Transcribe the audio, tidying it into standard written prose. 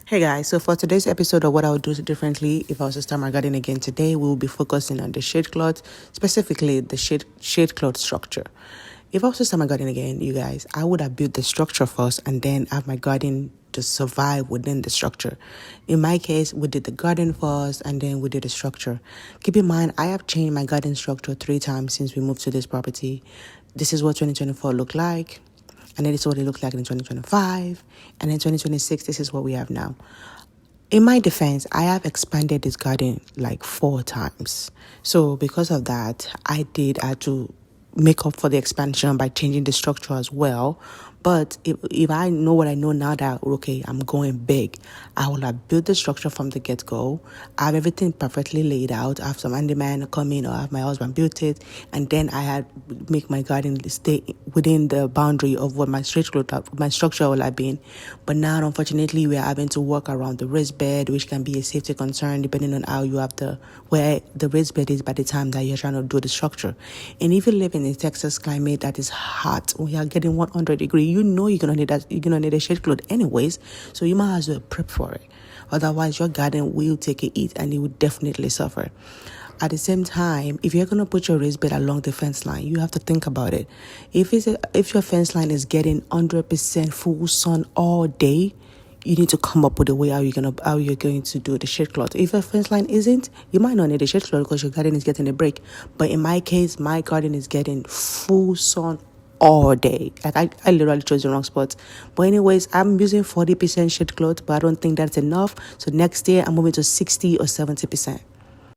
Hey guys, so for today's episode of what I would do differently if I was to start my garden again today, we will be focusing on the shade cloth, specifically the shade cloth structure. If I was to start my garden again, you guys, I would have built the structure first and then have my garden to survive within the structure. In my case, we did the garden first and then we did the structure. Keep in mind, I have changed my garden structure 3 times since we moved to this property. This is what 2024 looked like. And then this is what it looked like in 2025. And in 2026, this is what we have now. In my defense, I have expanded this garden like 4 times. So because of that, I had to make up for the expansion by changing the structure as well. But if I know what I know now that, okay, I'm going big, I will have built the structure from the get-go. I have everything perfectly laid out. I have some handyman come in or have my husband built it. And then I had make my garden stay within the boundary of what my structure will have been. But now, unfortunately, we are having to work around the raised bed, which can be a safety concern depending on how you have where the raised bed is by the time that you're trying to do the structure. And if you live in a Texas climate that is hot, we are getting 100 degrees, you know you're gonna need a shade cloth anyways, so you might as well prep for it. Otherwise, your garden will take a hit and it will definitely suffer. At the same time, if you're gonna put your raised bed along the fence line, you have to think about it. If your fence line is getting 100% full sun all day, you need to come up with a way how you're going to do the shade cloth. If your fence line isn't, you might not need a shade cloth because your garden is getting a break. But in my case, my garden is getting full sun all day. Like I literally chose the wrong spot. But anyways, I'm using 40% shade cloth, but I don't think that's enough. So next year I'm moving to 60 or 70%.